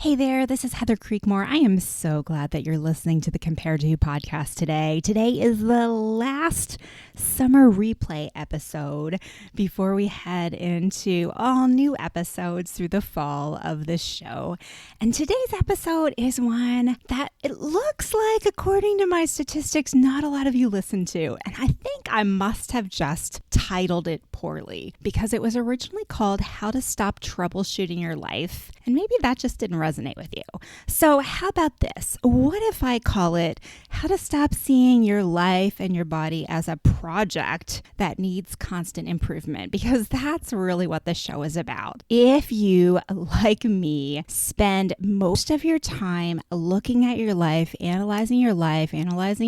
Hey there, this is Heather Creekmore. I am so glad that you're listening to the Compared to Who podcast today. Today is the last summer replay episode before we head into all new episodes through the fall of this show. And today's episode is one that it looks like, according to my statistics, not a lot of you listen to. And I think I must have just titled it poorly because it was originally called How to Stop Troubleshooting Your Life. And maybe that just didn't resonate with you. So how about this? What if I call it How to Stop Seeing Your Life and Your Body as a Project that Needs Constant Improvement? Because that's really what the show is about. If you, like me, spend most of your time looking at your life, analyzing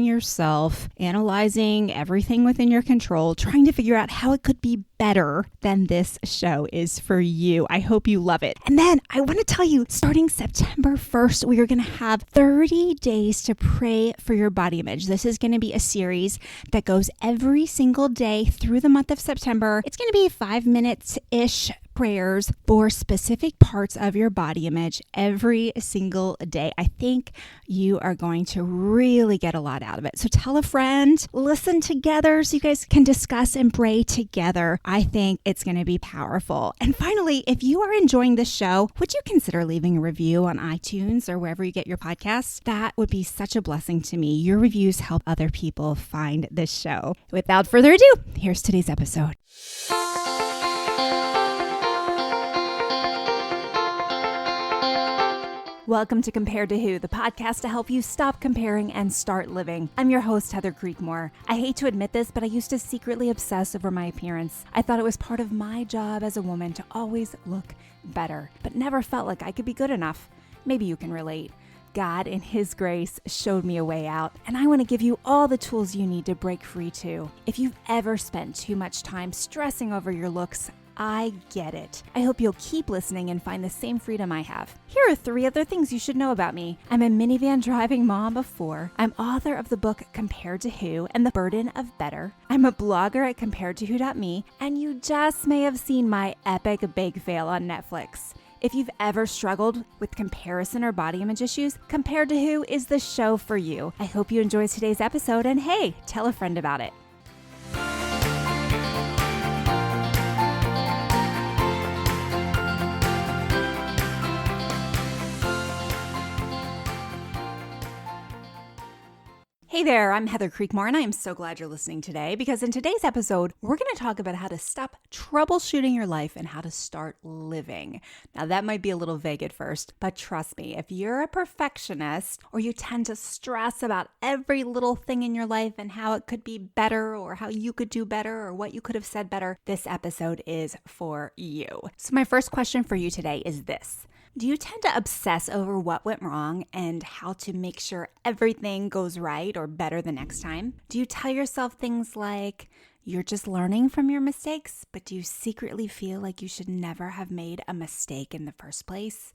yourself, analyzing everything within your control, trying to figure out how it could be better, then this show is for you. I hope you love it. And then I want to tell you, starting September 1st, we are going to have 30 days to pray for your body image. This is going to be a series that goes every single day through the month of September. It's going to be 5 minutes-ish prayers for specific parts of your body image every single day. I think you are going to really get a lot out of it. So tell a friend, listen together so you guys can discuss and pray together. I think it's going to be powerful. And finally, if you are enjoying this show, would you consider leaving a review on iTunes or wherever you get your podcasts? That would be such a blessing to me. Your reviews help other people find this show. Without further ado, here's today's episode. Welcome to Compared to Who, the podcast to help you stop comparing and start living. I'm your host, Heather Creekmore. I hate to admit this, but I used to secretly obsess over my appearance. I thought it was part of my job as a woman to always look better, but never felt like I could be good enough. Maybe you can relate. God, in His grace, showed me a way out, and I want to give you all the tools you need to break free too. If you've ever spent too much time stressing over your looks, I get it. I hope you'll keep listening and find the same freedom I have. Here are 3 other things you should know about me. I'm a minivan driving mom of 4. I'm author of the book Compared to Who and the Burden of Better. I'm a blogger at comparedtowho.me, and you just may have seen my epic bake fail on Netflix. If you've ever struggled with comparison or body image issues, Compared to Who is the show for you. I hope you enjoyed today's episode, and hey, tell a friend about it. Hey there, I'm Heather Creekmore, and I am so glad you're listening today because in today's episode, we're going to talk about how to stop troubleshooting your life and how to start living. Now, that might be a little vague at first, but trust me, if you're a perfectionist or you tend to stress about every little thing in your life and how it could be better or how you could do better or what you could have said better, this episode is for you. So my first question for you today is this. Do you tend to obsess over what went wrong and how to make sure everything goes right or better the next time? Do you tell yourself things like, you're just learning from your mistakes, but do you secretly feel like you should never have made a mistake in the first place?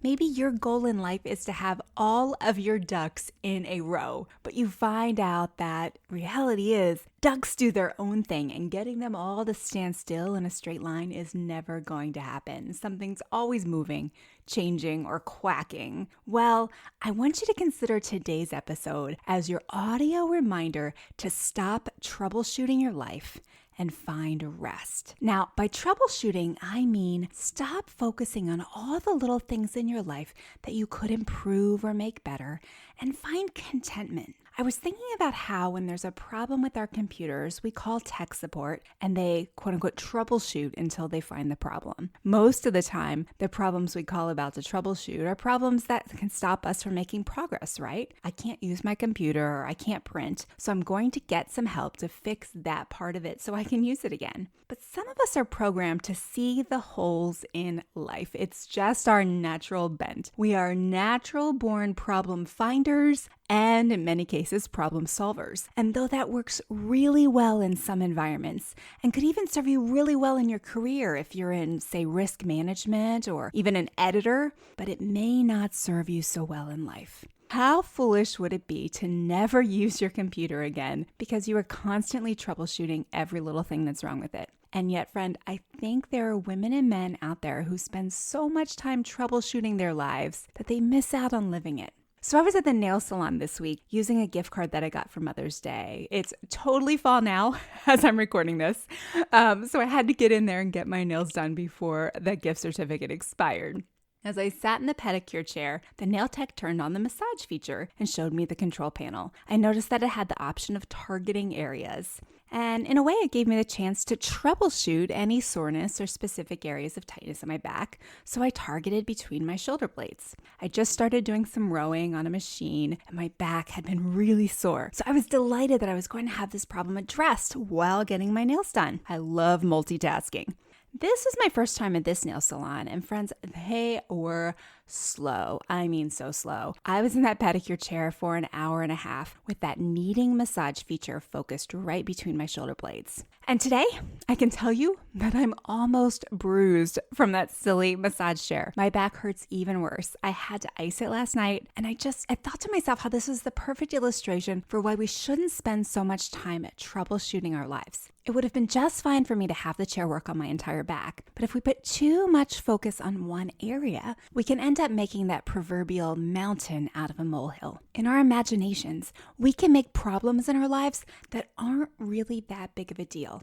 Maybe your goal in life is to have all of your ducks in a row, but you find out that reality is ducks do their own thing and getting them all to stand still in a straight line is never going to happen. Something's always moving, changing, or quacking. Well, I want you to consider today's episode as your audio reminder to stop troubleshooting your life and find rest. Now, by troubleshooting, I mean stop focusing on all the little things in your life that you could improve or make better and find contentment. I was thinking about how when there's a problem with our computers, we call tech support and they quote unquote troubleshoot until they find the problem. Most of the time, the problems we call about to troubleshoot are problems that can stop us from making progress, right? I can't use my computer or I can't print, so I'm going to get some help to fix that part of it so I can use it again. But some of us are programmed to see the holes in life. It's just our natural bent. We are natural born problem finders and in many cases, problem solvers. And though that works really well in some environments and could even serve you really well in your career if you're in, say, risk management or even an editor, but it may not serve you so well in life. How foolish would it be to never use your computer again because you are constantly troubleshooting every little thing that's wrong with it? And yet, friend, I think there are women and men out there who spend so much time troubleshooting their lives that they miss out on living it. So I was at the nail salon this week using a gift card that I got for Mother's Day. It's totally fall now as I'm recording this. So I had to get in there and get my nails done before the gift certificate expired. As I sat in the pedicure chair, the nail tech turned on the massage feature and showed me the control panel. I noticed that it had the option of targeting areas. And in a way, it gave me the chance to troubleshoot any soreness or specific areas of tightness in my back, so I targeted between my shoulder blades. I just started doing some rowing on a machine, and my back had been really sore. So I was delighted that I was going to have this problem addressed while getting my nails done. I love multitasking. This was my first time at this nail salon, and friends, they were slow. I mean, so slow. I was in that pedicure chair for an hour and a half with that kneading massage feature focused right between my shoulder blades. And today, I can tell you that I'm almost bruised from that silly massage chair. My back hurts even worse. I had to ice it last night, and I thought to myself how this was the perfect illustration for why we shouldn't spend so much time at troubleshooting our lives. It would have been just fine for me to have the chair work on my entire back, but if we put too much focus on one area, we can end up making that proverbial mountain out of a molehill. In our imaginations, we can make problems in our lives that aren't really that big of a deal.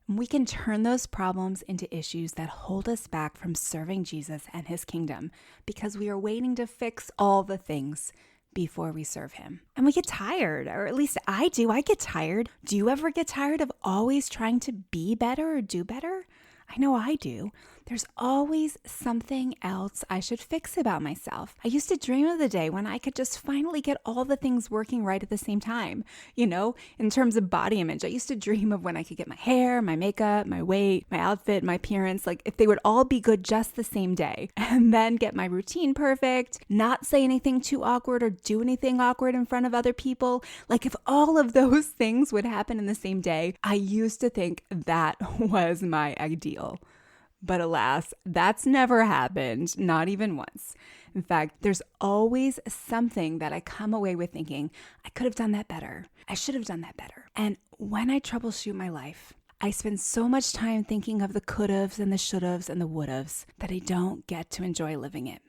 We can turn those problems into issues that hold us back from serving Jesus and his kingdom because we are waiting to fix all the things before we serve him. And we get tired, or at least I do. I get tired. Do you ever get tired of always trying to be better or do better? I know I do. There's always something else I should fix about myself. I used to dream of the day when I could just finally get all the things working right at the same time. You know, in terms of body image, I used to dream of when I could get my hair, my makeup, my weight, my outfit, my appearance, like if they would all be good just the same day. And then get my routine perfect, not say anything too awkward or do anything awkward in front of other people. Like if all of those things would happen in the same day, I used to think that was my ideal. But alas, that's never happened, not even once. In fact, there's always something that I come away with thinking, I could have done that better. I should have done that better. And when I troubleshoot my life, I spend so much time thinking of the could-haves and the should-haves and the would-haves that I don't get to enjoy living it.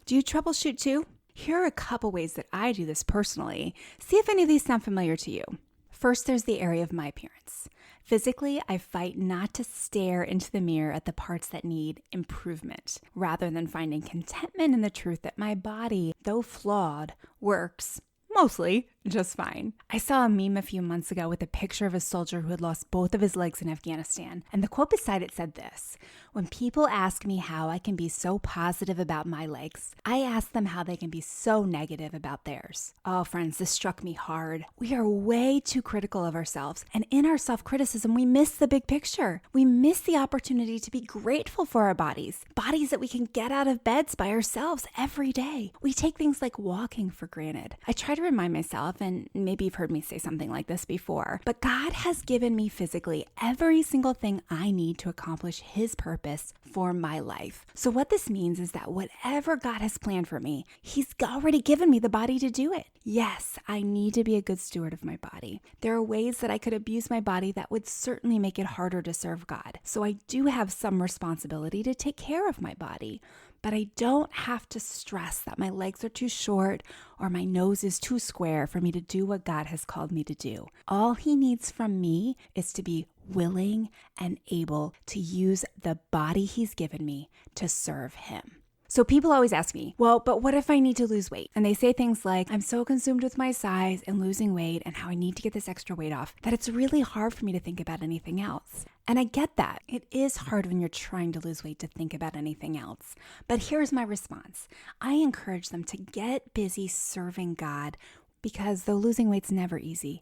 Do you troubleshoot too? Here are a couple ways that I do this personally. See if any of these sound familiar to you. First, there's the area of my appearance. Physically, I fight not to stare into the mirror at the parts that need improvement, rather than finding contentment in the truth that my body, though flawed, works mostly just fine. I saw a meme a few months ago with a picture of a soldier who had lost both of his legs in Afghanistan. And the quote beside it said this: "When people ask me how I can be so positive about my legs, I ask them how they can be so negative about theirs." Oh, friends, this struck me hard. We are way too critical of ourselves. And in our self-criticism, we miss the big picture. We miss the opportunity to be grateful for our bodies that we can get out of beds by ourselves every day. We take things like walking for granted. I try to remind myself, and maybe you've heard me say something like this before, but God has given me physically every single thing I need to accomplish his purpose for my life. So what this means is that whatever God has planned for me, he's already given me the body to do it. Yes, I need to be a good steward of my body. There are ways that I could abuse my body that would certainly make it harder to serve God. So I do have some responsibility to take care of my body. But I don't have to stress that my legs are too short or my nose is too square for me to do what God has called me to do. All he needs from me is to be willing and able to use the body he's given me to serve him. So people always ask me, well, but what if I need to lose weight? And they say things like, I'm so consumed with my size and losing weight and how I need to get this extra weight off that it's really hard for me to think about anything else. And I get that. It is hard when you're trying to lose weight to think about anything else. But here's my response. I encourage them to get busy serving God because though losing weight's never easy,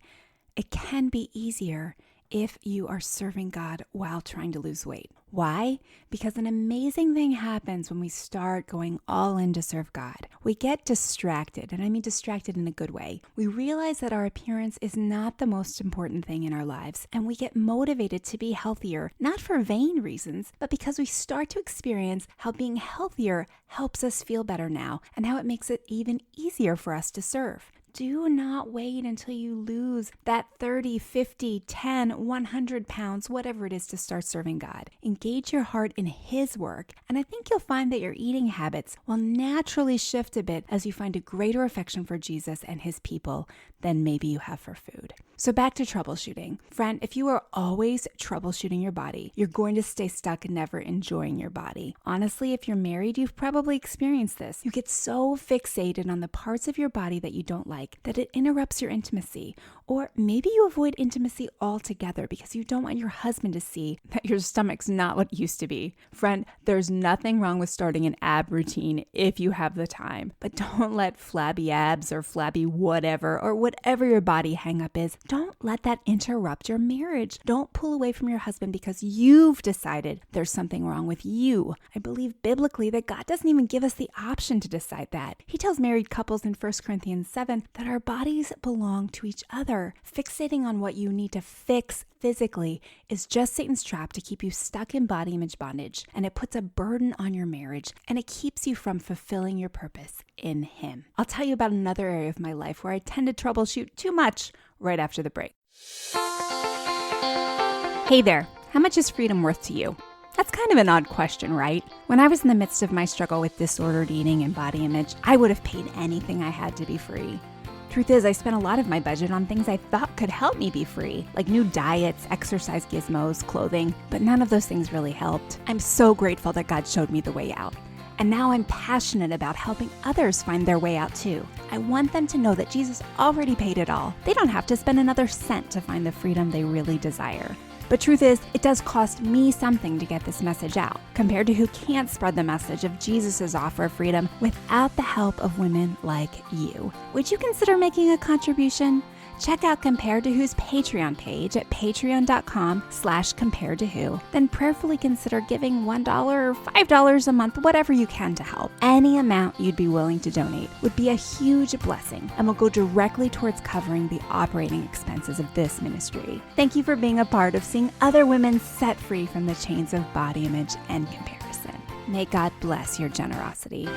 it can be easier if you are serving God while trying to lose weight. Why? Because an amazing thing happens when we start going all in to serve God. We get distracted, and I mean distracted in a good way. We realize that our appearance is not the most important thing in our lives, and we get motivated to be healthier, not for vain reasons, but because we start to experience how being healthier helps us feel better now, and how it makes it even easier for us to serve. Do not wait until you lose that 30, 50, 10, 100 pounds, whatever it is, to start serving God. Engage your heart in His work, and I think you'll find that your eating habits will naturally shift a bit as you find a greater affection for Jesus and His people than maybe you have for food. So back to troubleshooting. Friend, if you are always troubleshooting your body, you're going to stay stuck and never enjoying your body. Honestly, if you're married, you've probably experienced this. You get so fixated on the parts of your body that you don't like that it interrupts your intimacy. Or maybe you avoid intimacy altogether because you don't want your husband to see that your stomach's not what it used to be. Friend, there's nothing wrong with starting an ab routine if you have the time, but don't let flabby abs or flabby whatever or whatever your body hang up is, don't let that interrupt your marriage. Don't pull away from your husband because you've decided there's something wrong with you. I believe biblically that God doesn't even give us the option to decide that. He tells married couples in 1 Corinthians 7 that our bodies belong to each other. Fixating on what you need to fix physically is just Satan's trap to keep you stuck in body image bondage, and it puts a burden on your marriage, and it keeps you from fulfilling your purpose in Him. I'll tell you about another area of my life where I tend to troubleshoot too much right after the break. Hey there, how much is freedom worth to you? That's kind of an odd question, right? When I was in the midst of my struggle with disordered eating and body image, I would have paid anything I had to be free. Truth is, I spent a lot of my budget on things I thought could help me be free, like new diets, exercise gizmos, clothing, but none of those things really helped. I'm so grateful that God showed me the way out. And now I'm passionate about helping others find their way out too. I want them to know that Jesus already paid it all. They don't have to spend another cent to find the freedom they really desire. But truth is, it does cost me something to get this message out, compared to who can't spread the message of Jesus' offer of freedom without the help of women like you. Would you consider making a contribution? Check out Compared to Who's Patreon page at patreon.com/comparedtowho. Then prayerfully consider giving $1 or $5 a month, whatever you can to help. Any amount you'd be willing to donate would be a huge blessing and will go directly towards covering the operating expenses of this ministry. Thank you for being a part of seeing other women set free from the chains of body image and comparison. May God bless your generosity.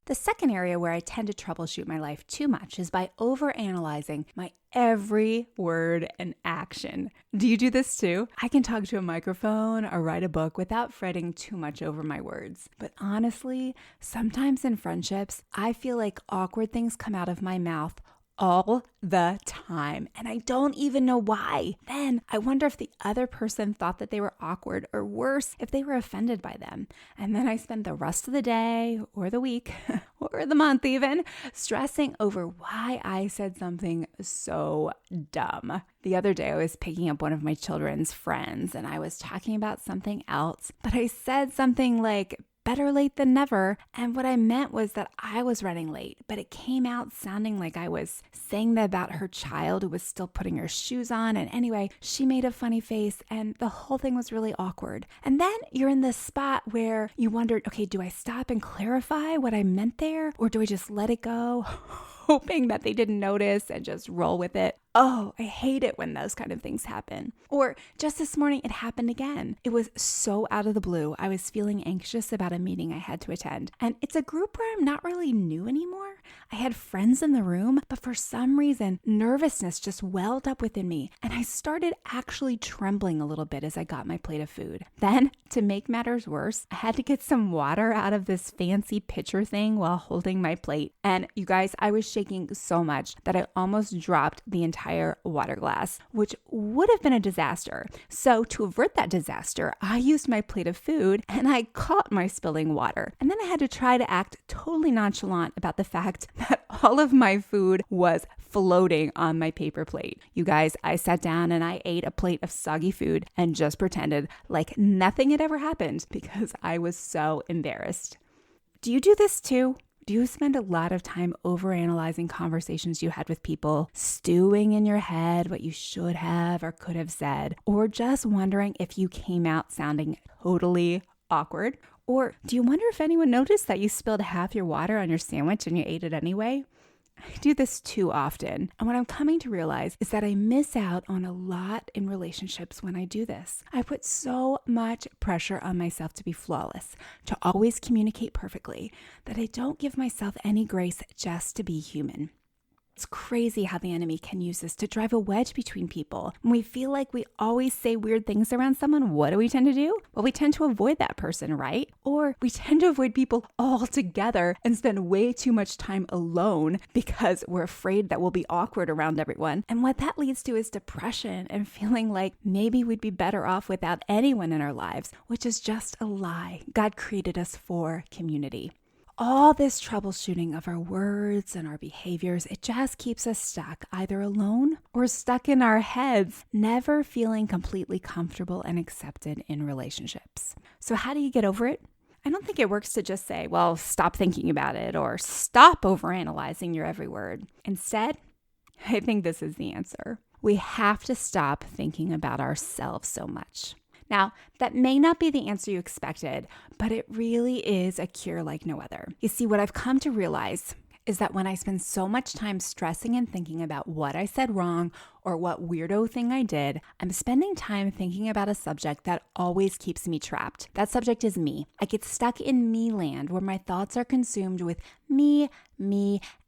The second area where I tend to troubleshoot my life too much is by overanalyzing my every word and action. Do you do this too? I can talk to a microphone or write a book without fretting too much over my words. But honestly, sometimes in friendships, I feel like awkward things come out of my mouth all the time, and I don't even know why. Then I wonder if the other person thought that they were awkward, or worse, if they were offended by them. And then I spend the rest of the day or the week or the month even stressing over why I said something so dumb. The other day I was picking up one of my children's friends and I was talking about something else, but I said something like, better late than never. And what I meant was that I was running late, but it came out sounding like I was saying that about her child who was still putting her shoes on. And anyway, she made a funny face and the whole thing was really awkward. And then you're in this spot where you wondered, okay, do I stop and clarify what I meant there? Or do I just let it go, hoping that they didn't notice and just roll with it? Oh, I hate it when those kind of things happen. Or just this morning, it happened again. It was so out of the blue. I was feeling anxious about a meeting I had to attend. And it's a group where I'm not really new anymore. I had friends in the room, but for some reason, nervousness just welled up within me. And I started actually trembling a little bit as I got my plate of food. Then, to make matters worse, I had to get some water out of this fancy pitcher thing while holding my plate. And you guys, I was shaking so much that I almost dropped the entire water glass, which would have been a disaster. So to avert that disaster, I used my plate of food and I caught my spilling water. And then I had to try to act totally nonchalant about the fact that all of my food was floating on my paper plate. You guys, I sat down and I ate a plate of soggy food and just pretended like nothing had ever happened because I was so embarrassed. Do you do this too? Do you spend a lot of time overanalyzing conversations you had with people, stewing in your head what you should have or could have said, or just wondering if you came out sounding totally awkward? Or do you wonder if anyone noticed that you spilled half your water on your sandwich and you ate it anyway? I do this too often. And what I'm coming to realize is that I miss out on a lot in relationships when I do this. I put so much pressure on myself to be flawless, to always communicate perfectly, that I don't give myself any grace just to be human. It's crazy how the enemy can use this to drive a wedge between people. When we feel like we always say weird things around someone, what do we tend to do? Well, we tend to avoid that person, right? Or we tend to avoid people altogether and spend way too much time alone because we're afraid that we'll be awkward around everyone. And what that leads to is depression and feeling like maybe we'd be better off without anyone in our lives, which is just a lie. God created us for community. All this troubleshooting of our words and our behaviors, it just keeps us stuck, either alone or stuck in our heads, never feeling completely comfortable and accepted in relationships. So how do you get over it? I don't think it works to just say, well, stop thinking about it or stop overanalyzing your every word. Instead, I think this is the answer. We have to stop thinking about ourselves so much. Now, that may not be the answer you expected, but it really is a cure like no other. You see, what I've come to realize is that when I spend so much time stressing and thinking about what I said wrong or what weirdo thing I did, I'm spending time thinking about a subject that always keeps me trapped. That subject is me. I get stuck in me land where my thoughts are consumed with me,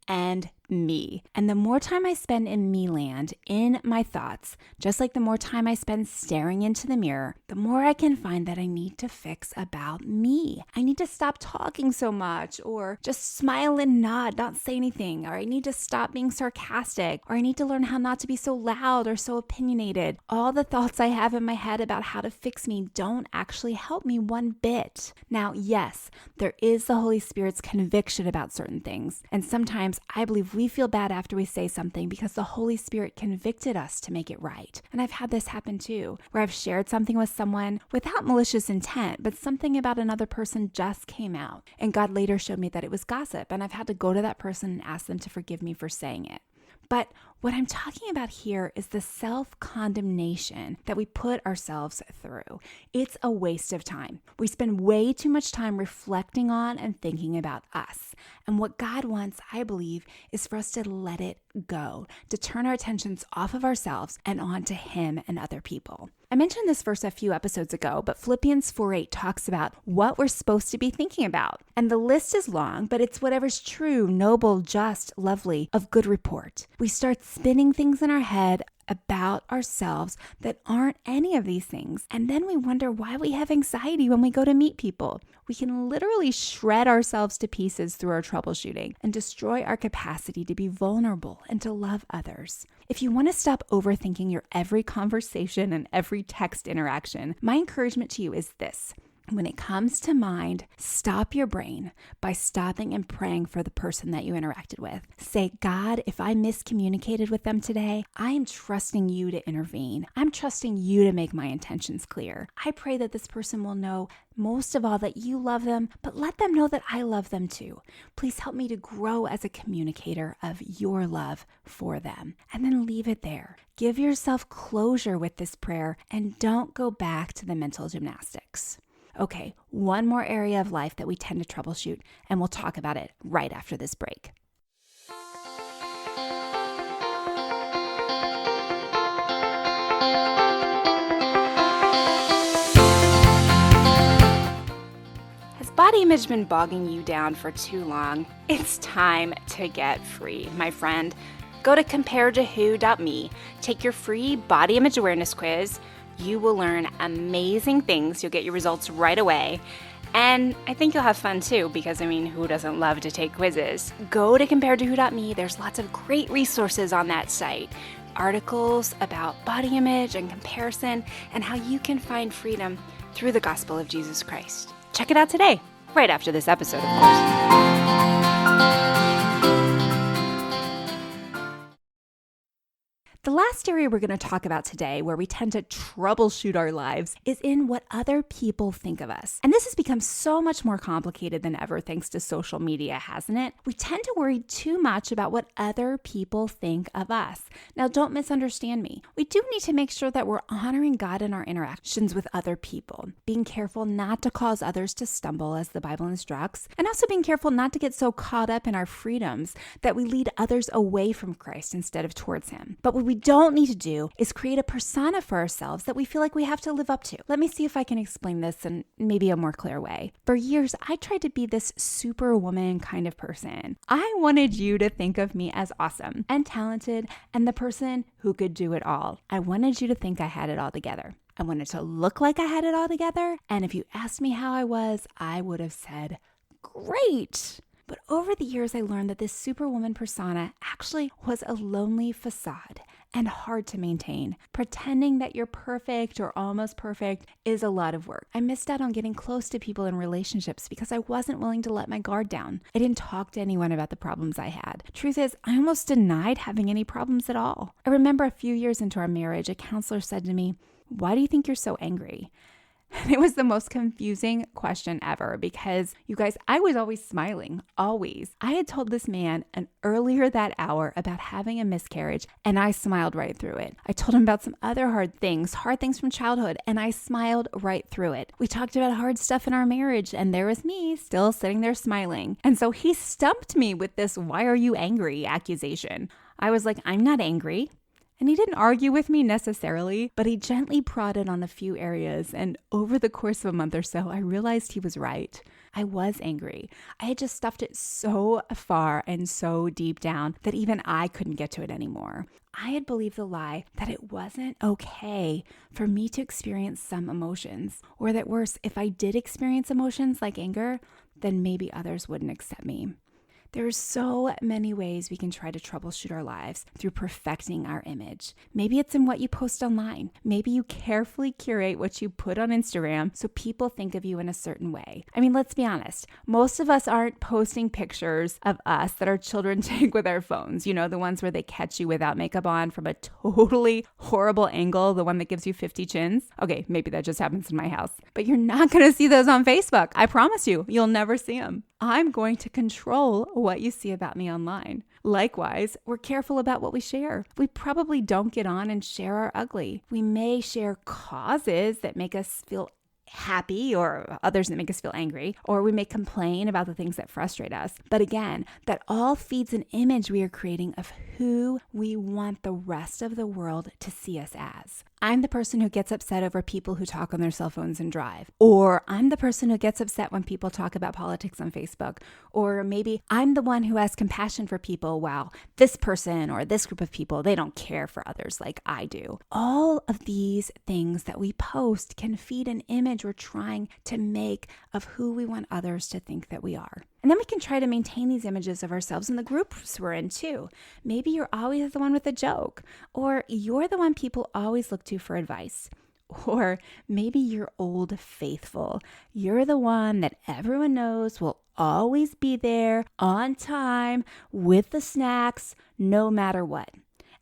and me. And the more time I spend in me land, in my thoughts, just like the more time I spend staring into the mirror, the more I can find that I need to fix about me. I need to stop talking so much, or just smile and nod, not say anything, or I need to stop being sarcastic, or I need to learn how not to be so loud or so opinionated. All the thoughts I have in my head about how to fix me don't actually help me one bit. Now, yes, there is the Holy Spirit's conviction about certain things, and sometimes I believe we feel bad after we say something because the Holy Spirit convicted us to make it right. And I've had this happen too, where I've shared something with someone without malicious intent, but something about another person just came out. And God later showed me that it was gossip, and I've had to go to that person and ask them to forgive me for saying it. But what I'm talking about here is the self-condemnation that we put ourselves through. It's a waste of time. We spend way too much time reflecting on and thinking about us. And what God wants, I believe, is for us to let it go, to turn our attentions off of ourselves and onto Him and other people. I mentioned this verse a few episodes ago, but Philippians 4:8 talks about what we're supposed to be thinking about. And the list is long, but it's whatever's true, noble, just, lovely, of good report. We start spinning things in our head about ourselves that aren't any of these things. And then we wonder why we have anxiety when we go to meet people. We can literally shred ourselves to pieces through our troubleshooting and destroy our capacity to be vulnerable and to love others. If you want to stop overthinking your every conversation and every text interaction, my encouragement to you is this. When it comes to mind, stop your brain by stopping and praying for the person that you interacted with. Say, God, if I miscommunicated with them today, I am trusting you to intervene. I'm trusting you to make my intentions clear. I pray that this person will know most of all that you love them, but let them know that I love them too. Please help me to grow as a communicator of your love for them. And then leave it there. Give yourself closure with this prayer and don't go back to the mental gymnastics. Okay, one more area of life that we tend to troubleshoot, and we'll talk about it right after this break. Has body image been bogging you down for too long? It's time to get free, my friend. Go to comparedtowho.me, take your free body image awareness quiz. You will learn amazing things. You'll get your results right away. And I think you'll have fun too, because who doesn't love to take quizzes? Go to comparedtowho.me. There's lots of great resources on that site. Articles about body image and comparison and how you can find freedom through the gospel of Jesus Christ. Check it out today, right after this episode, of course. The last last area we're going to talk about today, where we tend to troubleshoot our lives, is in what other people think of us. And this has become so much more complicated than ever thanks to social media, hasn't it? We tend to worry too much about what other people think of us. Now, don't misunderstand me. We do need to make sure that we're honoring God in our interactions with other people, being careful not to cause others to stumble as the Bible instructs, and also being careful not to get so caught up in our freedoms that we lead others away from Christ instead of towards him. But what we don't need to do is create a persona for ourselves that we feel like we have to live up to. Let me see if I can explain this in maybe a more clear way. For years, I tried to be this superwoman kind of person. I wanted you to think of me as awesome and talented and the person who could do it all. I wanted you to think I had it all together. I wanted to look like I had it all together. And if you asked me how I was, I would have said, great. But over the years, I learned that this superwoman persona actually was a lonely facade and hard to maintain. Pretending that you're perfect or almost perfect is a lot of work. I missed out on getting close to people in relationships because I wasn't willing to let my guard down. I didn't talk to anyone about the problems I had. Truth is, I almost denied having any problems at all. I remember a few years into our marriage, a counselor said to me, "Why do you think you're so angry?" And it was the most confusing question ever because, you guys, I was always smiling, always. I had told this man earlier that hour about having a miscarriage, and I smiled right through it. I told him about some other hard things from childhood, and I smiled right through it. We talked about hard stuff in our marriage, and there was me still sitting there smiling. And so he stumped me with this "why are you angry" accusation. I was like, I'm not angry. And he didn't argue with me necessarily, but he gently prodded on a few areas. And over the course of a month or so, I realized he was right. I was angry. I had just stuffed it so far and so deep down that even I couldn't get to it anymore. I had believed the lie that it wasn't okay for me to experience some emotions, or that worse, if I did experience emotions like anger, then maybe others wouldn't accept me. There are so many ways we can try to troubleshoot our lives through perfecting our image. Maybe it's in what you post online. Maybe you carefully curate what you put on Instagram so people think of you in a certain way. I mean, let's be honest. Most of us aren't posting pictures of us that our children take with our phones. You know, the ones where they catch you without makeup on from a totally horrible angle, the one that gives you 50 chins. Okay, maybe that just happens in my house. But you're not going to see those on Facebook. I promise you, you'll never see them. I'm going to control what you see about me online. Likewise, we're careful about what we share. We probably don't get on and share our ugly. We may share causes that make us feel happy or others that make us feel angry, or we may complain about the things that frustrate us. But again, that all feeds an image we are creating of who we want the rest of the world to see us as. I'm the person who gets upset over people who talk on their cell phones and drive. Or I'm the person who gets upset when people talk about politics on Facebook. Or maybe I'm the one who has compassion for people while this person or this group of people, they don't care for others like I do. All of these things that we post can feed an image we're trying to make of who we want others to think that we are. And then we can try to maintain these images of ourselves in the groups we're in too. Maybe you're always the one with a joke, or you're the one people always look to for advice. Or maybe you're old faithful. You're the one that everyone knows will always be there on time with the snacks, no matter what.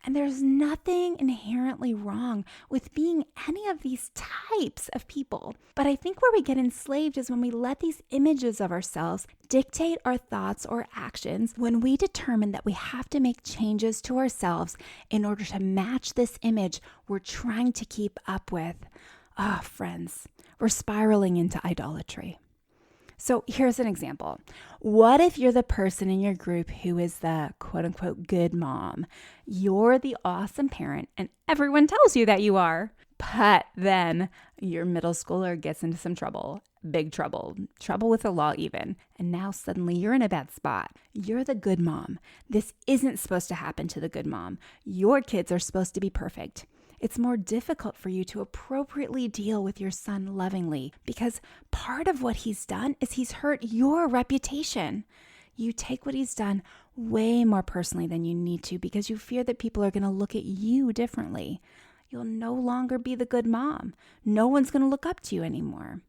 And there's nothing inherently wrong with being any of these types of people. But I think where we get enslaved is when we let these images of ourselves dictate our thoughts or actions, when we determine that we have to make changes to ourselves in order to match this image we're trying to keep up with. Friends, we're spiraling into idolatry. So here's an example. What if you're the person in your group who is the quote unquote good mom? You're the awesome parent and everyone tells you that you are. But then your middle schooler gets into some trouble, big trouble with the law even. And now suddenly you're in a bad spot. You're the good mom. This isn't supposed to happen to the good mom. Your kids are supposed to be perfect. It's more difficult for you to appropriately deal with your son lovingly because part of what he's done is he's hurt your reputation. You take what he's done way more personally than you need to because you fear that people are going to look at you differently. You'll no longer be the good mom. No one's going to look up to you anymore.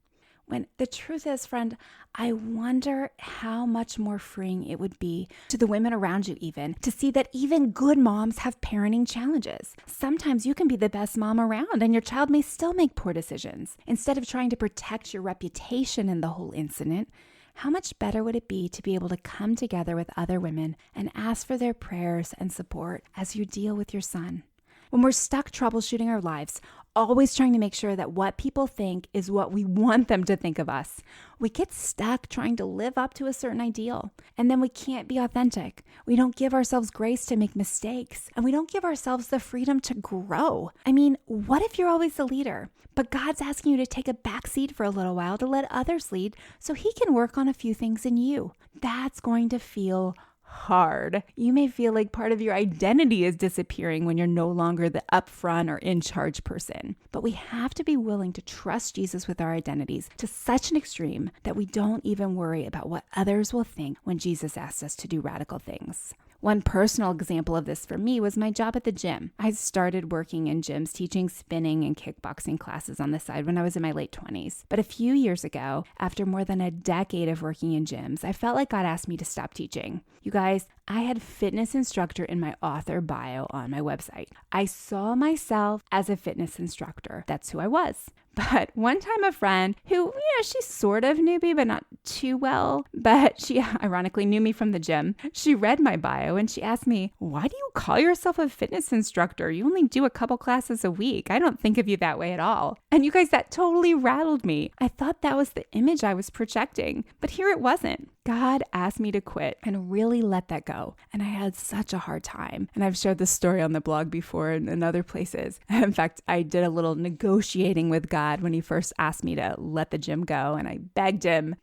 When the truth is, friend, I wonder how much more freeing it would be to the women around you even to see that even good moms have parenting challenges. Sometimes you can be the best mom around and your child may still make poor decisions. Instead of trying to protect your reputation in the whole incident, how much better would it be to be able to come together with other women and ask for their prayers and support as you deal with your son? When we're stuck troubleshooting our lives, always trying to make sure that what people think is what we want them to think of us, we get stuck trying to live up to a certain ideal. And then we can't be authentic. We don't give ourselves grace to make mistakes. And we don't give ourselves the freedom to grow. I mean, what if you're always the leader, but God's asking you to take a back seat for a little while to let others lead so He can work on a few things in you? That's going to feel hard. You may feel like part of your identity is disappearing when you're no longer the upfront or in charge person. But we have to be willing to trust Jesus with our identities to such an extreme that we don't even worry about what others will think when Jesus asks us to do radical things. One personal example of this for me was my job at the gym. I started working in gyms teaching spinning and kickboxing classes on the side when I was in my late 20s. But a few years ago, after more than a decade of working in gyms, I felt like God asked me to stop teaching. You guys, I had fitness instructor in my author bio on my website. I saw myself as a fitness instructor. That's who I was. But one time a friend who, she sort of knew me, but not too well, but she ironically knew me from the gym. She read my bio and she asked me, "Why do you call yourself a fitness instructor? You only do a couple classes a week. I don't think of you that way at all." And you guys, that totally rattled me. I thought that was the image I was projecting, but here it wasn't. God asked me to quit and really let that go. And I had such a hard time. And I've shared this story on the blog before and in other places. In fact, I did a little negotiating with God when He first asked me to let the gym go. And I begged him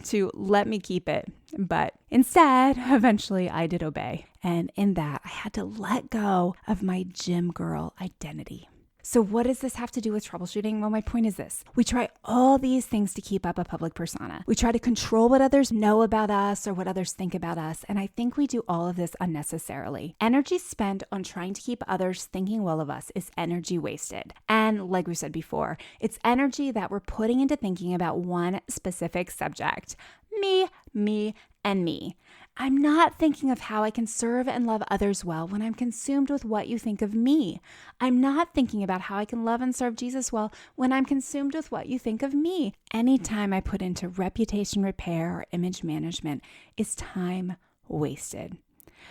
to let me keep it. But instead, eventually I did obey. And in that, I had to let go of my gym girl identity. So what does this have to do with troubleshooting? Well, my point is this. We try all these things to keep up a public persona. We try to control what others know about us or what others think about us. And I think we do all of this unnecessarily. Energy spent on trying to keep others thinking well of us is energy wasted. And like we said before, it's energy that we're putting into thinking about one specific subject. Me, and me. I'm not thinking of how I can serve and love others well when I'm consumed with what you think of me. I'm not thinking about how I can love and serve Jesus well when I'm consumed with what you think of me. Anytime I put into reputation repair or image management is time wasted.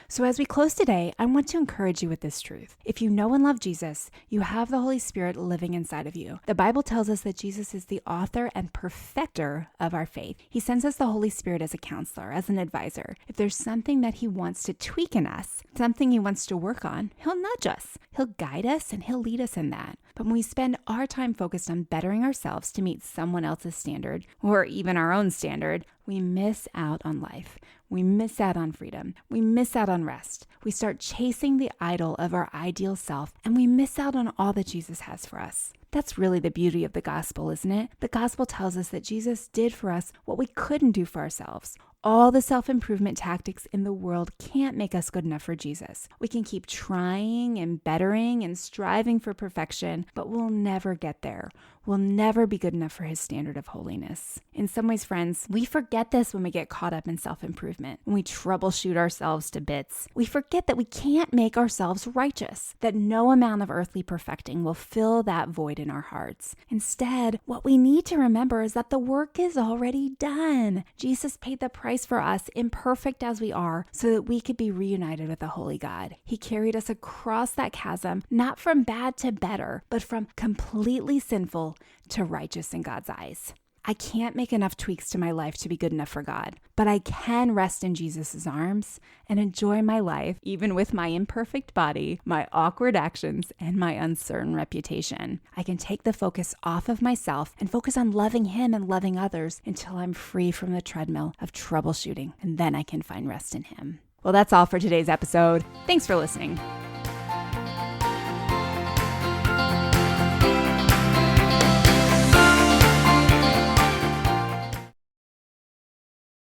So as we close today, I want to encourage you with this truth. If you know and love Jesus, you have the Holy Spirit living inside of you. The Bible tells us that Jesus is the author and perfecter of our faith. He sends us the Holy Spirit as a counselor, as an advisor. If there's something that He wants to tweak in us, something He wants to work on, He'll nudge us. He'll guide us and He'll lead us in that. But when we spend our time focused on bettering ourselves to meet someone else's standard, or even our own standard, we miss out on life. We miss out on freedom. We miss out on rest. We start chasing the idol of our ideal self, and we miss out on all that Jesus has for us. That's really the beauty of the gospel, isn't it? The gospel tells us that Jesus did for us what we couldn't do for ourselves. All the self-improvement tactics in the world can't make us good enough for Jesus. We can keep trying and bettering and striving for perfection, but we'll never get there. We'll never be good enough for His standard of holiness. In some ways, friends, we forget this when we get caught up in self-improvement, when we troubleshoot ourselves to bits. We forget that we can't make ourselves righteous, that no amount of earthly perfecting will fill that void in our hearts. Instead, what we need to remember is that the work is already done. Jesus paid the price for us, imperfect as we are, so that we could be reunited with the holy God. He carried us across that chasm, not from bad to better, but from completely sinful to righteous in God's eyes. I can't make enough tweaks to my life to be good enough for God, but I can rest in Jesus' arms and enjoy my life, even with my imperfect body, my awkward actions, and my uncertain reputation. I can take the focus off of myself and focus on loving Him and loving others until I'm free from the treadmill of troubleshooting, and then I can find rest in Him. Well, that's all for today's episode. Thanks for listening.